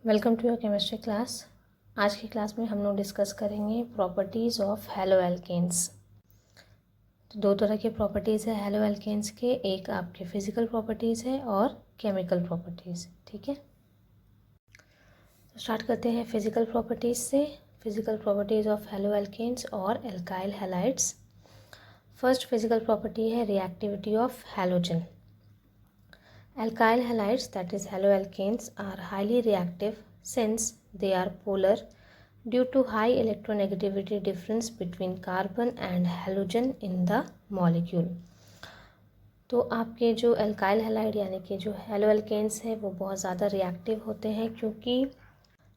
Welcome to your chemistry class. आज की class में हम लोग डिस्कस करेंगे प्रॉपर्टीज़ ऑफ हेलो एल्केन्स। तो दो तरह के प्रॉपर्टीज़ है हेलो एल्केन्स के, एक आपके फिजिकल प्रॉपर्टीज़ है और केमिकल प्रॉपर्टीज़। ठीक है, तो स्टार्ट करते हैं फिजिकल प्रॉपर्टीज़ से। Physical properties of halo alkanes और alkyl halides. First physical property है reactivity of halogen. Alkyl halides, that is haloalkanes, are highly reactive since they are polar due to high electronegativity difference between carbon and halogen in the molecule। तो आपके जो alkyl halide यानी कि जो हेलोअल्केन्स है वो बहुत ज़्यादा रिएक्टिव होते हैं, क्योंकि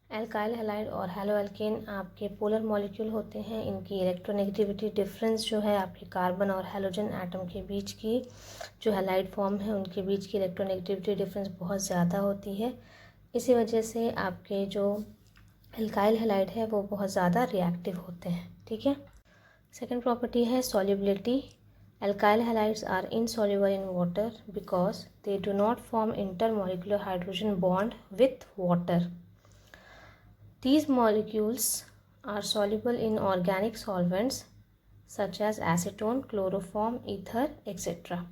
अल्काइल हैलाइड और हेलोअल्केन आपके पोलर मॉलिक्यूल होते हैं। इनकी इलेक्ट्रोनेगेटिविटी डिफरेंस जो है आपके कार्बन और हैलोजन एटम के बीच की जो हैलाइड फॉर्म है उनके बीच की इलेक्ट्रोनेगेटिविटी डिफरेंस बहुत ज़्यादा होती है। इसी वजह से आपके जो अल्काइल हैलाइड है वो बहुत ज़्यादा रिएक्टिव होते हैं। ठीक है, सेकेंड प्रॉपर्टी है solubility. Alkyl halides are insoluble in water because they do not form intermolecular hydrogen bond with water. These molecules are soluble in organic solvents such as acetone, chloroform, ether, etc.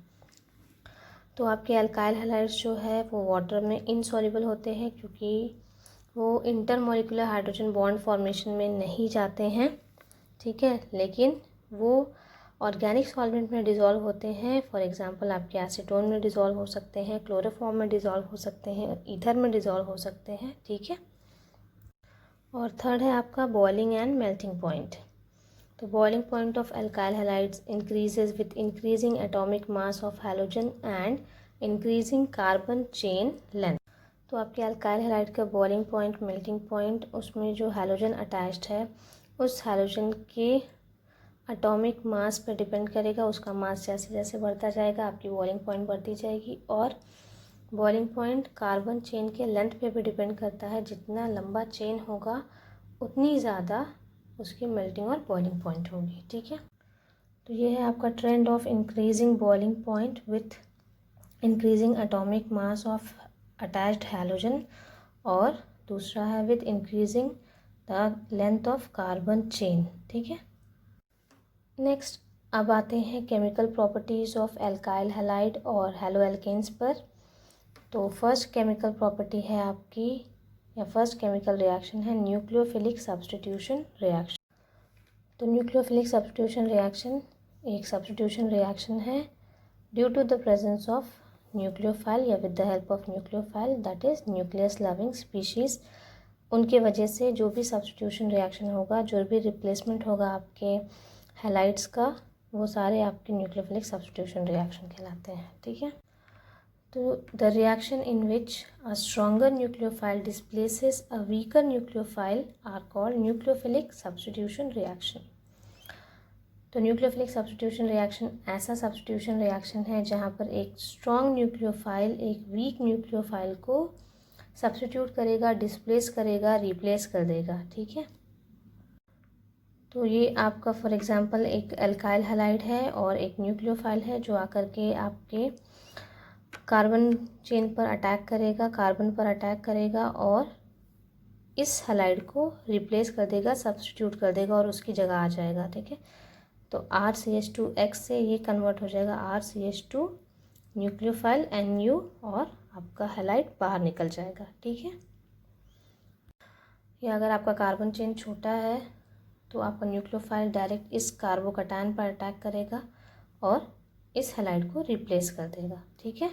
तो आपके alkyl halides जो है वो water में insoluble होते हैं, क्योंकि वो इंटरमोलिकुलर हाइड्रोजन बॉन्ड फॉर्मेशन में नहीं जाते हैं। ठीक है, लेकिन वो ऑर्गेनिक सॉल्वेंट में डिज़ोल्व होते हैं। फॉर एग्जांपल आपके एसीटोन में डिज़ोल्व हो सकते हैं, क्लोरोफॉर्म में डिज़ोल्व हो सकते हैं, ईथर में डिज़ोल्व हो सकते हैं। ठीक है, और थर्ड है आपका बॉइलिंग एंड मेल्टिंग पॉइंट। तो boiling point of alkyl halides increases with increasing atomic mass of halogen and increasing carbon chain length. तो आपके अल्काइल हैलाइड का बॉइलिंग पॉइंट, मेल्टिंग पॉइंट, उसमें जो हैलोजन अटैच्ड है उस हैलोजन के एटॉमिक मास पर डिपेंड करेगा। उसका मास जैसे जैसे बढ़ता जाएगा आपकी बॉइलिंग पॉइंट बढ़ती जाएगी, और बॉइलिंग पॉइंट कार्बन चेन के लेंथ पे भी डिपेंड करता है। जितना लंबा चेन होगा उतनी ज़्यादा उसकी मेल्टिंग और बॉइलिंग पॉइंट होगी। ठीक है, तो ये है आपका trend of increasing boiling point with increasing atomic mass of attached halogen, और दूसरा है with increasing the length of carbon chain. ठीक है, नेक्स्ट अब आते हैं chemical properties of alkyl halide और हेलोएल्केन्स पर। तो फर्स्ट केमिकल प्रॉपर्टी है आपकी, या फर्स्ट केमिकल रिएक्शन है न्यूक्लियोफिलिक सब्स्टिट्यूशन रिएक्शन। तो न्यूक्लियोफिलिक सब्स्टिट्यूशन रिएक्शन एक सब्स्टिट्यूशन रिएक्शन है due to the presence of nucleophile या with the help of nucleophile, that is nucleus loving species. उनके वजह से जो भी सब्स्टिट्यूशन रिएक्शन होगा, जो भी रिप्लेसमेंट होगा आपके हैलाइड्स का, वो सारे आपके न्यूक्लियोफिलिक सब्स्टिट्यूशन रिएक्शन कहलाते हैं। ठीक है, तो the reaction in which a stronger nucleophile displaces a weaker nucleophile are called nucleophilic substitution reaction. तो न्यूक्लियोफिलिक सब्स्टिट्यूशन रिएक्शन ऐसा सब्स्टिट्यूशन रिएक्शन है जहाँ पर एक स्ट्रॉन्ग न्यूक्लियोफाइल एक वीक न्यूक्लियोफाइल को सब्स्टिट्यूट करेगा, डिस्प्लेस करेगा, रिप्लेस कर देगा। ठीक है, तो ये आपका फॉर एग्जांपल एक अल्काइल हैलाइड है और एक न्यूक्लियोफाइल है जो आकर के आपके कार्बन चेन पर अटैक करेगा, कार्बन पर अटैक करेगा और इस हैलाइड को रिप्लेस कर देगा, सब्स्टिट्यूट कर देगा और उसकी जगह आ जाएगा। ठीक है, तो RCH2X से ये कन्वर्ट हो जाएगा RCH2 न्यूक्लियोफाइल NU और आपका हैलाइड बाहर निकल जाएगा। ठीक है, या अगर आपका कार्बन चेन छोटा है तो आपका न्यूक्लियोफाइल डायरेक्ट इस कार्बोकैटायन पर अटैक करेगा और इस हैलाइड को रिप्लेस कर देगा। ठीक है,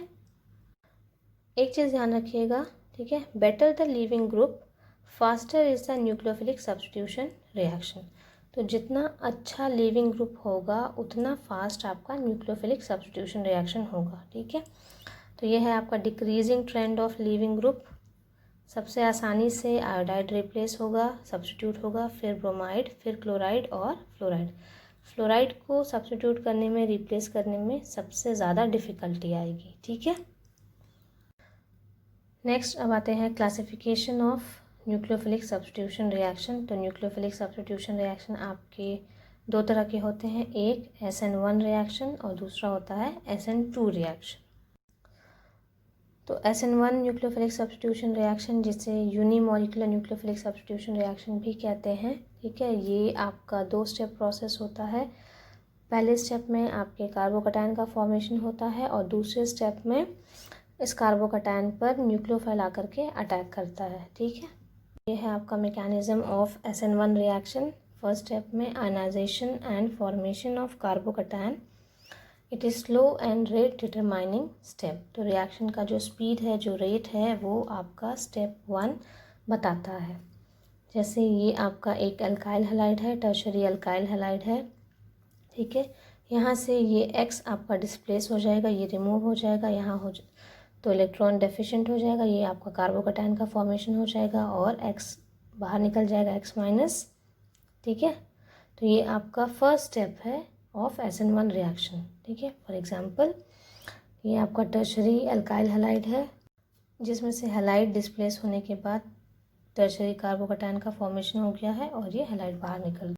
एक चीज़ ध्यान रखिएगा। ठीक है, better the leaving group faster is the nucleophilic substitution reaction. तो जितना अच्छा लीविंग ग्रुप होगा उतना फास्ट आपका न्यूक्लियोफिलिक सब्स्टिट्यूशन रिएक्शन होगा। ठीक है, तो ये है आपका decreasing trend of leaving group. सबसे आसानी से आयोडाइड रिप्लेस होगा, सब्स्टिट्यूट होगा, फिर ब्रोमाइड, फिर क्लोराइड और फ्लोराइड। फ्लोराइड को सब्स्टिट्यूट करने में, रिप्लेस करने में सबसे ज़्यादा डिफ़िकल्टी आएगी। ठीक है, नेक्स्ट अब आते हैं classification of nucleophilic substitution reaction. तो न्यूक्लियोफिलिक सब्स्टिट्यूशन रिएक्शन आपके दो तरह के होते हैं, एक SN1 रिएक्शन और दूसरा होता है SN2 रिएक्शन। तो SN1 न्यूक्लियोफिलिक सब्स्टिट्यूशन रिएक्शन, जिसे यूनिमॉलिक्यूलर न्यूक्लियोफिलिक सब्स्टिट्यूशन रिएक्शन भी कहते हैं, ठीक है। ये आपका 2 स्टेप प्रोसेस होता है। पहले स्टेप में आपके कार्बोकैटायन का फॉर्मेशन होता है और दूसरे स्टेप में इस कार्बोकैटायन पर न्यूक्लियोफाइल आकर के अटैक करता है, ठीक है। ये है आपका mechanism of SN1 reaction. First step में ionisation and formation of carbocation. It is slow and rate determining step. तो रिएक्शन का जो स्पीड है, जो रेट है, वो आपका स्टेप 1 बताता है। जैसे ये आपका एक अल्काइल हैलाइड है, टर्शरी अल्काइल हैलाइड है, ठीक है। यहाँ से ये X आपका डिस्प्लेस हो जाएगा, ये रिमूव हो जाएगा, यहाँ हो तो इलेक्ट्रॉन डेफिशिएंट हो जाएगा, ये आपका कार्बोकैटायन का फॉर्मेशन हो जाएगा और X बाहर निकल जाएगा, X माइनस, ठीक है। तो ये आपका फर्स्ट स्टेप है ऑफ SN1 रिएक्शन, ठीक है। फॉर एग्जांपल ये आपका टर्शरी अल्काइल हैलाइड है, जिसमें से हैलाइड डिस्प्लेस होने के बाद टर्शरी कार्बोकैटायन का फॉर्मेशन हो गया है और ये हैलाइड बाहर निकल गया।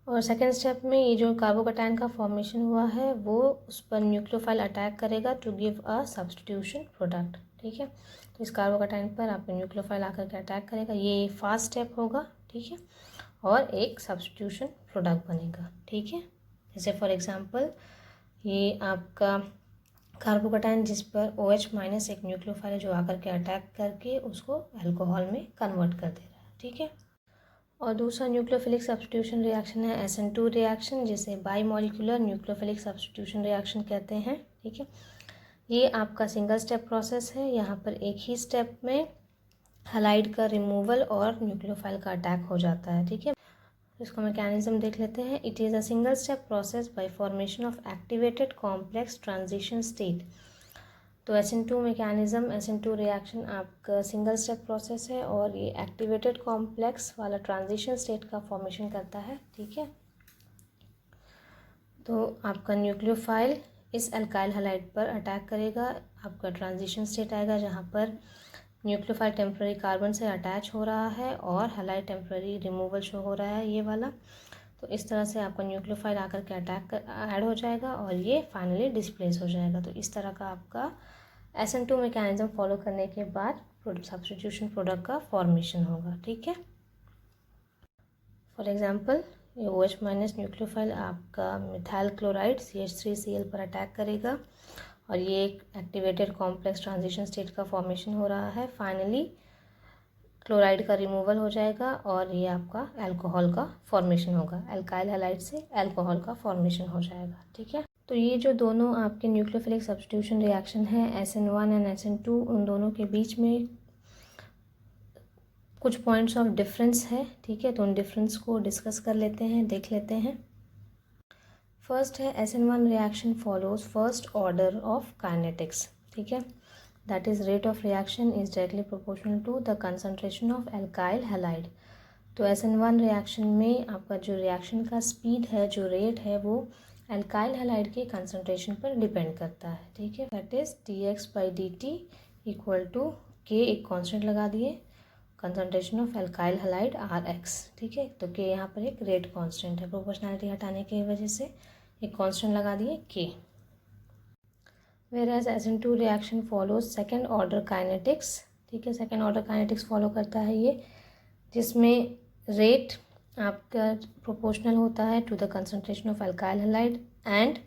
और सेकेंड स्टेप में ये जो कार्बोकैटायन का फॉर्मेशन हुआ है वो उस पर न्यूक्लियोफाइल अटैक करेगा to give a substitution product, ठीक है। तो इस कार्बोकैटायन पर आपको न्यूक्लियोफाइल आकर के अटैक करेगा, ये फास्ट स्टेप होगा, ठीक है, और एक सब्स्टिट्यूशन प्रोडक्ट बनेगा, ठीक है। जैसे फॉर एग्जांपल ये आपका कार्बोकैटायन जिस पर OH माइनस एक न्यूक्लियोफाइल है जो आकर के अटैक करके उसको अल्कोहल में कन्वर्ट कर दे रहा है, ठीक है। और दूसरा न्यूक्लियोफिलिक सब्स्टिट्यूशन रिएक्शन है SN2 रिएक्शन, जिसे बाईमॉलिक्यूलर न्यूक्लियोफिलिक सब्स्टिट्यूशन रिएक्शन कहते हैं, ठीक है। ये आपका सिंगल स्टेप प्रोसेस है। यहाँ पर एक ही स्टेप में हैलाइड का रिमूवल और न्यूक्लियोफाइल का अटैक हो जाता है, ठीक है। इसका मैकेनिज्म देख लेते हैं। It is a single step process by formation of activated complex transition state. तो SN2 मैकेनिज्म, SN2 रिएक्शन आपका सिंगल स्टेप प्रोसेस है और ये एक्टिवेटेड कॉम्प्लेक्स वाला ट्रांजिशन स्टेट का फॉर्मेशन करता है, ठीक है। तो आपका न्यूक्लियोफाइल इस अल्काइल हैलाइड पर अटैक करेगा, आपका ट्रांजिशन स्टेट आएगा जहाँ पर न्यूक्लियोफाइल टेम्पररी कार्बन से अटैच हो रहा है और हैलाइड टेम्पररी रिमूवल शो हो रहा है, ये वाला। तो इस तरह से आपका न्यूक्लियोफाइल आकर के अटैक ऐड हो जाएगा और ये फाइनली डिस्प्लेस हो जाएगा। तो इस तरह का आपका SN2 मैकेनिज्म फॉलो करने के बाद सब्स्टिट्यूशन प्रोडक्ट का फॉर्मेशन होगा, ठीक है। फॉर एग्जांपल ये OH माइनस न्यूक्लियोफाइल आपका मिथाइल क्लोराइड CH3Cl पर अटैक करेगा और ये एक एक्टिवेटेड कॉम्प्लेक्स ट्रांजिशन स्टेट का फॉर्मेशन हो रहा है। फाइनली क्लोराइड का रिमूवल हो जाएगा और ये आपका अल्कोहल का फॉर्मेशन होगा, अल्काइल हैलाइड से अल्कोहल का फॉर्मेशन हो जाएगा, ठीक है। तो ये जो दोनों आपके न्यूक्लियोफिलिक सब्स्टिट्यूशन रिएक्शन है SN1 एंड SN2, उन दोनों के बीच में कुछ पॉइंट्स ऑफ डिफरेंस है, ठीक है। तो उन डिफरेंस को डिस्कस कर लेते हैं, देख लेते हैं। फर्स्ट है SN1 reaction follows first order of kinetics, ठीक है। That is rate of reaction is directly proportional to the concentration of alkyl halide. तो SN1 रिएक्शन में आपका जो रिएक्शन का स्पीड है, जो रेट है, वो अल्काइल हैलाइड के कंसंट्रेशन पर डिपेंड करता है, ठीक है। That is dx/dt equal to K, एक कांस्टेंट लगा दिए, concentration of alkyl halide Rx, ठीक है। तो K यहाँ पर एक रेट कांस्टेंट है, प्रोपोर्शनैलिटी हटाने की वजह से एक कांस्टेंट लगा दिए K। Whereas SN2 reaction follows second order kinetics, ठीक है। सेकेंड ऑर्डर काइनेटिक्स फॉलो करता है ये, जिसमें रेट आपका प्रोपोर्शनल होता है to the concentration of alkyl halide and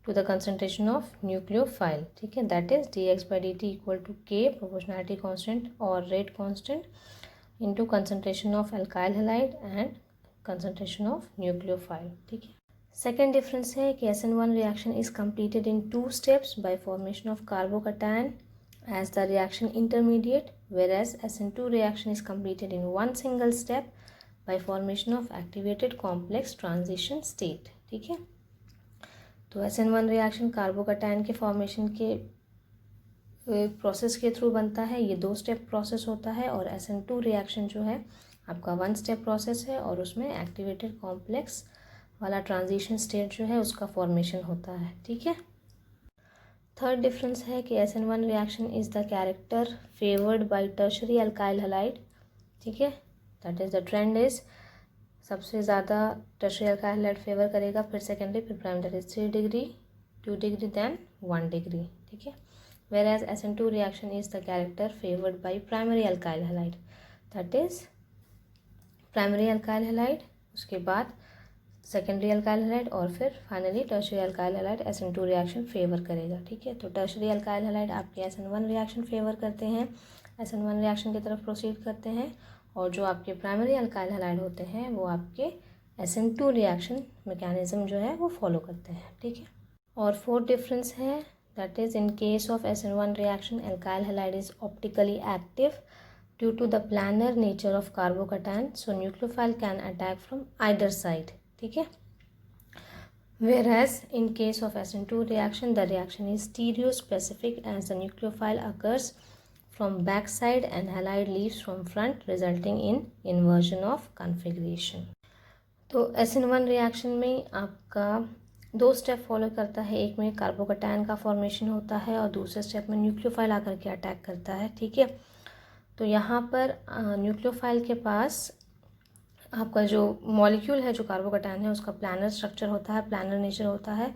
to the concentration of nucleophile, ठीक है। That is dx/dt equal to K, proportionality constant और rate constant, into concentration of alkyl halide and concentration of nucleophile, ठीक है। Second difference है कि SN1 reaction is completed in 2 steps by formation of carbocation as the reaction intermediate, whereas SN2 reaction is completed in one single step by formation of activated complex transition state, ठीक है। तो SN1 reaction carbocation के formation के process के through बनता है, ये 2 step process होता है। और SN2 रिएक्शन जो है आपका 1 स्टेप प्रोसेस है और उसमें एक्टिवेटेड कॉम्प्लेक्स वाला ट्रांजिशन स्टेट जो है उसका फॉर्मेशन होता है, ठीक है। थर्ड डिफरेंस है कि SN1 reaction is the character favoured by tertiary alkyl halide, ठीक है। That is the trend is सबसे ज़्यादा टर्शरी अल्काइल हैलाइड फेवर करेगा, फिर सेकेंडरी, फिर primary. 3 degree, 2 degree, then 1 degree, ठीक है। whereas SN2 reaction is the character favored by primary alkyl halide, that is primary alkyl halide, उसके बाद secondary alkyl halide और फिर finally tertiary alkyl halide SN2 reaction favour करेगा। ठीक है, तो टर्शरी अल्काइल हैलाइड आपके SN1 रिएक्शन फेवर करते हैं, SN1 रिएक्शन की तरफ प्रोसीड करते हैं, और जो आपके प्राइमरी अल्काइल हैलाइड होते हैं वो आपके SN2 रिएक्शन मैकेनिज्म जो है वो फॉलो करते हैं। ठीक है, और फोर्थ डिफरेंस है that is in case of SN1 reaction alkyl halide is optically active due to the planar nature of carbocation, so nucleophile can attack from either side. ठीक है, whereas in case of SN2 reaction the reaction is stereospecific as the nucleophile occurs from back side and halide leaves from front, resulting in inversion of configuration. तो SN1 reaction में आपका दो step follow करता है, एक में carbocation का formation होता है और दूसरे स्टेप में न्यूक्लियोफाइल आकर के अटैक करता है। ठीक है, तो यहाँ पर न्यूक्लियोफाइल के पास आपका जो मॉलिक्यूल है जो कार्बोकैटायन है उसका प्लानर स्ट्रक्चर होता है, प्लानर नेचर होता है।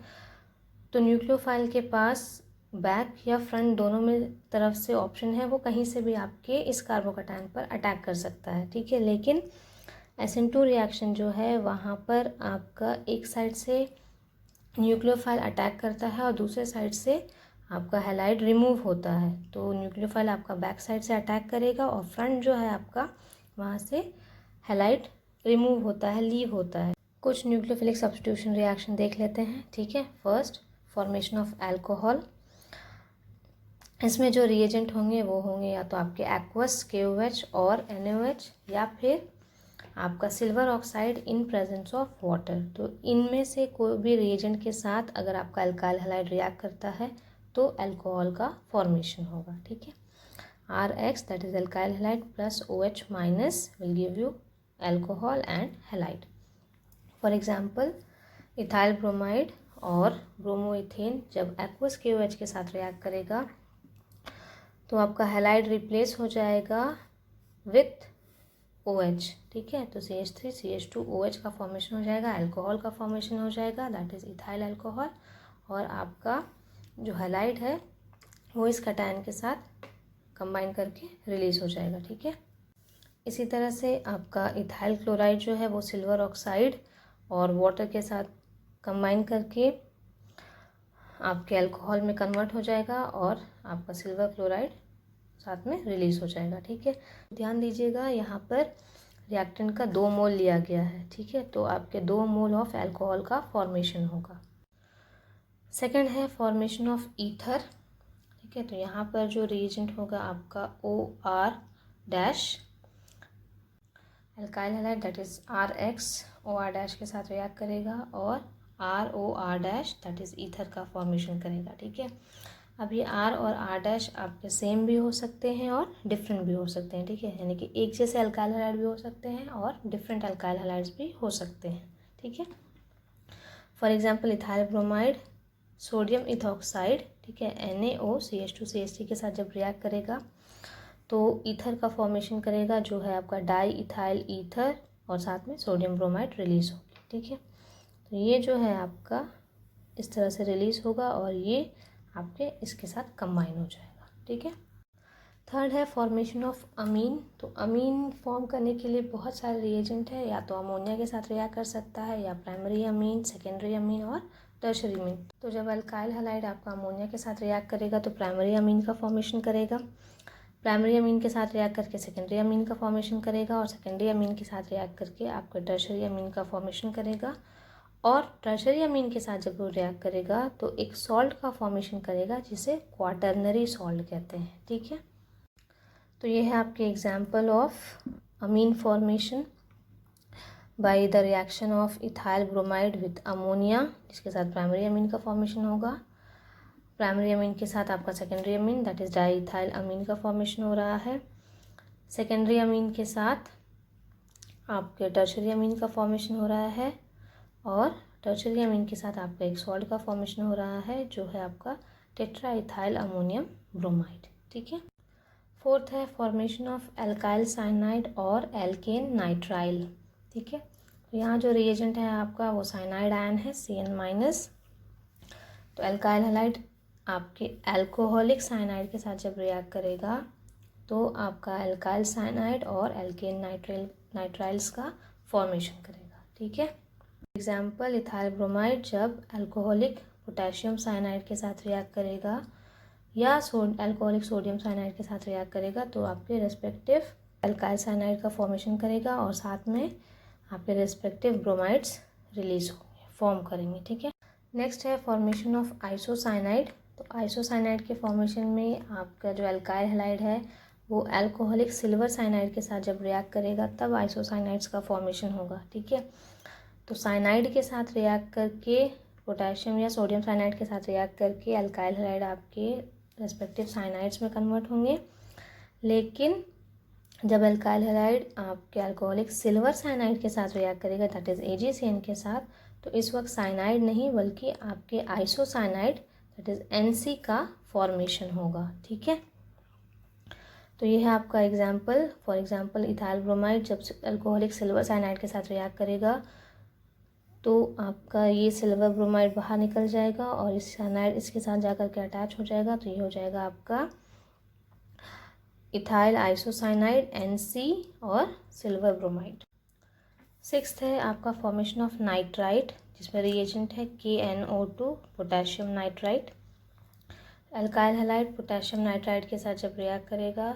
तो न्यूक्लियोफाइल के पास बैक या फ्रंट दोनों में तरफ से ऑप्शन है, वो कहीं से भी आपके इस कार्बोकैटायन पर अटैक कर सकता है। ठीक है, लेकिन SN2 रिएक्शन जो है वहाँ पर आपका एक साइड से न्यूक्लियोफाइल अटैक करता है और दूसरे साइड से आपका हैलाइड रिमूव होता है। तो न्यूक्लियोफाइल आपका बैक साइड से अटैक करेगा और फ्रंट जो है आपका वहाँ से हैलाइड रिमूव होता है, लीव होता है। कुछ न्यूक्लियोफिलिक सब्स्टिट्यूशन रिएक्शन देख लेते हैं। ठीक है, फर्स्ट फॉर्मेशन ऑफ अल्कोहल। इसमें जो रिएजेंट होंगे वो होंगे या तो आपके एक्वस KOH और NaOH या फिर आपका silver oxide in presence of water. तो इनमें से कोई भी रिएजेंट के साथ अगर आपका अल्काइल हैलाइड रिएक्ट करता है तो अल्कोहल का फॉर्मेशन होगा। ठीक है, RX that is alkyl halide plus OH minus will give you alcohol and halide. For example ethyl bromide और ब्रोमोइथेन जब एक्वस KOH के साथ रिएक्ट करेगा तो आपका हैलाइड रिप्लेस हो जाएगा विथ OH। ठीक है, तो CH3 CH2 OH का फॉर्मेशन हो जाएगा, अल्कोहल का फॉर्मेशन हो जाएगा दैट इज इथाइल अल्कोहल, और आपका जो हैलाइड है वो इस कैटायन के साथ कंबाइन करके रिलीज हो जाएगा। ठीक है, इसी तरह से आपका इथाइल क्लोराइड जो है वो सिल्वर ऑक्साइड और वाटर के साथ कंबाइन करके आपके अल्कोहल में कन्वर्ट हो जाएगा और आपका सिल्वर क्लोराइड साथ में रिलीज हो जाएगा। ठीक है, ध्यान दीजिएगा यहाँ पर रिएक्टेंट का 2 मोल लिया गया है। ठीक है, तो आपके 2 मोल ऑफ अल्कोहल का फॉर्मेशन होगा। सेकंड है फॉर्मेशन ऑफ ईथर। ठीक है, तो यहाँ पर जो रिएजेंट होगा आपका OR dash alkyl halide that is RX OR dash के साथ रिएक्ट करेगा और ROR dash that is ether का फॉर्मेशन करेगा। ठीक है, अब ये R और R डैश आपके सेम भी हो सकते हैं और डिफरेंट भी हो सकते हैं। ठीक है, यानी कि एक जैसे अल्काइल हैलाइड भी हो सकते हैं और डिफरेंट अल्काइल हैलाइड्स भी हो सकते हैं। ठीक है, for example ethyl bromide sodium ethoxide, ठीक है, NaOCH2CH3 के साथ जब रिएक्ट करेगा तो ईथर का फॉर्मेशन करेगा जो है आपका डाई इथाइल ईथर और साथ में सोडियम ब्रोमाइड रिलीज होगी। ठीक है, तो ये जो है आपका इस तरह से रिलीज होगा और ये आपके इसके साथ कंबाइन हो जाएगा। ठीक है, थर्ड है फॉर्मेशन ऑफ अमीन। तो अमीन फॉर्म करने के लिए बहुत सारे रिएजेंट है, या तो अमोनिया के साथ रिएक्ट कर सकता है या प्राइमरी अमीन, सेकेंडरी अमीन और टर्शरी अमीन। तो जब अल्काइल हैलाइड आपका अमोनिया के साथ रिएक्ट करेगा तो प्राइमरी अमीन का फॉर्मेशन करेगा, प्राइमरी अमीन के साथ रिएक्ट करके सेकेंडरी अमीन का फॉर्मेशन करेगा और सेकेंडरी अमीन के साथ रिएक्ट करके आपका टर्शरी अमीन का फॉर्मेशन करेगा, और टर्शरी अमीन के साथ जब वो रिएक्ट करेगा तो एक सॉल्ट का फॉर्मेशन करेगा जिसे क्वाटर्नरी सॉल्ट कहते हैं। ठीक है, तो ये है आपके example of amine formation by the reaction of ethyl bromide with ammonia, जिसके साथ प्राइमरी अमीन का फॉर्मेशन होगा। प्राइमरी अमीन के साथ आपका secondary amine that is diethyl amine का फॉर्मेशन हो रहा है। सेकेंडरी अमीन के साथ आपके टर्शरी अमीन का फॉर्मेशन हो रहा है और टर्शरी अमीन के साथ आपका एक सॉल्ट का फॉर्मेशन हो रहा है जो है आपका टेट्रा इथाइल अमोनियम ब्रोमाइड। ठीक है, फोर्थ है फॉर्मेशन ऑफ एल्काइल साइनाइड और एल्केन नाइट्राइल। ठीक है, तो यहाँ जो रिएजेंट है आपका वो साइनाइड आयन है CN-। तो एल्काइल हैलाइड आपके अल्कोहलिक साइनाइड के साथ जब रिएक्ट करेगा तो आपका अल्काइल साइनाइड और एल्केन नाइट्राइल्स का फॉर्मेशन करेगा। ठीक है। एग्जाम्पल, इथाइल ब्रोमाइड जब अल्कोहलिक पोटेशियम साइनाइड के साथ रिएक्ट करेगा या अल्कोहलिक सोडियम साइनाइड के साथ रिएक्ट करेगा तो आपके रेस्पेक्टिव अल्काइल साइनाइड का फॉर्मेशन करेगा और साथ में आपके रेस्पेक्टिव ब्रोमाइड्स रिलीज होंगे, फॉर्म करेंगे। ठीक है। नेक्स्ट है फॉर्मेशन ऑफ आइसोसाइनाइड। तो आइसोसाइनाइड के फॉर्मेशन में आपका जो अल्काइल हैलाइड है वो अल्कोहलिक सिल्वर साइनाइड के साथ जब रिएक्ट करेगा तब आइसोसाइनाइड्स का फॉर्मेशन होगा। ठीक है। तो साइनाइड के साथ रिएक्ट करके पोटेशियम या सोडियम साइनाइड के साथ रिएक्ट करके अल्काइल हैलाइड आपके रेस्पेक्टिव साइनाइड्स में कन्वर्ट होंगे। लेकिन जब अल्काइल हैलाइड आपके अल्कोहलिक सिल्वर साइनाइड के साथ रिएक्ट करेगा दैट इज़ AgCN के साथ, तो इस वक्त साइनाइड नहीं बल्कि आपके आइसोसाइनाइड दैट इज़ NC का फॉर्मेशन होगा। ठीक है। तो ये है आपका example. For example, ethyl bromide जब अल्कोहलिक सिल्वर साइनाइड के साथ रिएक्ट करेगा तो आपका ये सिल्वर ब्रोमाइड बाहर निकल जाएगा और इस साइनाइड इसके साथ जाकर के अटैच हो जाएगा, तो ये हो जाएगा आपका इथाइल आइसोसाइनाइड NC और सिल्वर ब्रोमाइड। सिक्स्थ है आपका फॉर्मेशन ऑफ नाइट्राइट जिसमें रिएजेंट है KNO2 potassium nitrite. Alkyl halide potassium nitrite के साथ जब रिएक्ट करेगा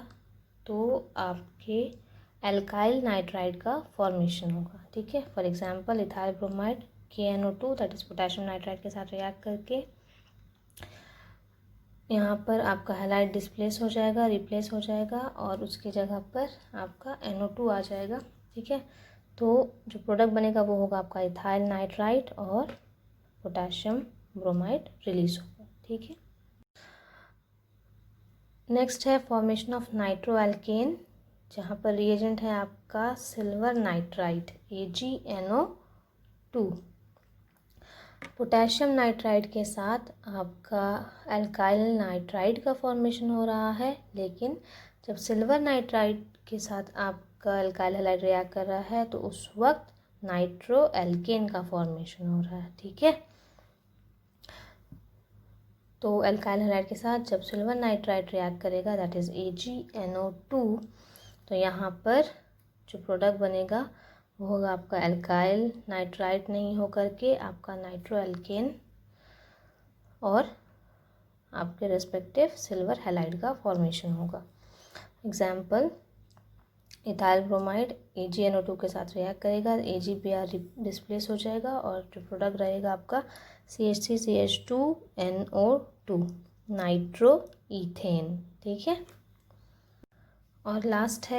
तो आपके अल्काइल नाइट्राइड का फॉर्मेशन होगा। ठीक है। For example, ethyl bromide KNO2 that is potassium nitride के साथ रिएक्ट करके यहाँ पर आपका हैलाइड डिस्प्लेस हो जाएगा, रिप्लेस हो जाएगा और उसकी जगह पर आपका NO2 आ जाएगा। ठीक है। तो जो प्रोडक्ट बनेगा वो होगा आपका इथाइल नाइट्राइट और पोटेशियम ब्रोमाइड रिलीज होगा। ठीक है। नेक्स्ट है फॉर्मेशन ऑफ नाइट्रो एल्केन जहाँ पर रिएजेंट है आपका silver nitrite AgNO2। Potassium nitride के साथ आपका अल्काइल नाइट्राइड का फॉर्मेशन हो रहा है, लेकिन जब सिल्वर नाइट्राइड के साथ आपका अल्काइल हैलाइड रिएक्ट कर रहा है तो उस वक्त नाइट्रो एल्केन का फॉर्मेशन हो रहा है। ठीक है। तो अल्काइल हैलाइड के साथ जब सिल्वर नाइट्राइड रिएक्ट करेगा दैट इज़ AgNO2, तो यहाँ पर जो प्रोडक्ट बनेगा वो होगा आपका अल्काइल नाइट्राइड नहीं होकर के आपका नाइट्रो एल्केन और आपके रेस्पेक्टिव सिल्वर हैलाइड का फॉर्मेशन होगा। एग्जाम्पल, इथाइल ब्रोमाइड AgNO2 के साथ रिएक्ट करेगा, AgBr डिस्प्लेस हो जाएगा और जो प्रोडक्ट रहेगा आपका CH3CH2NO2 नाइट्रो ईथेन। ठीक है। और लास्ट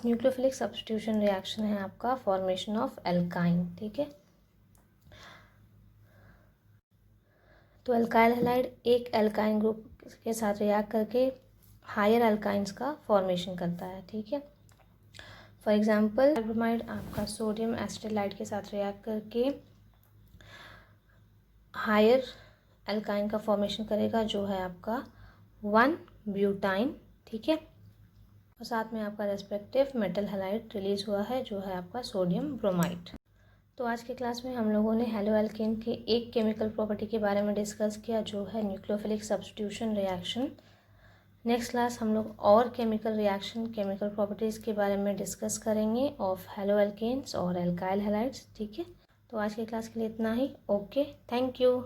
न्यूक्लियोफिलिक सब्स्टिट्यूशन रिएक्शन है आपका फॉर्मेशन ऑफ एल्काइन। ठीक है। तो अल्काइल हैलाइड एक एल्काइन ग्रुप के साथ रिएक्ट करके हायर एल्काइंस का फॉर्मेशन करता है। ठीक है। फॉर एग्जांपल, ब्रोमाइड आपका सोडियम एसिटाइलाइड के साथ रिएक्ट करके हायर एल्काइन का फॉर्मेशन करेगा जो है आपका 1-ब्यूटाइन। ठीक है। और साथ में आपका रेस्पेक्टिव मेटल हैलाइड रिलीज हुआ है जो है आपका सोडियम ब्रोमाइड। तो आज के क्लास में हम लोगों ने हेलो एल्केन के एक केमिकल प्रॉपर्टी के बारे में डिस्कस किया जो है nucleophilic substitution reaction. Next class हम लोग और केमिकल रिएक्शन, केमिकल प्रॉपर्टीज़ के बारे में डिस्कस करेंगे ऑफ हेलो एल्केन्स और एल्काइल हैलाइड्स। ठीक है। तो आज की क्लास के लिए इतना ही। Okay, thank you.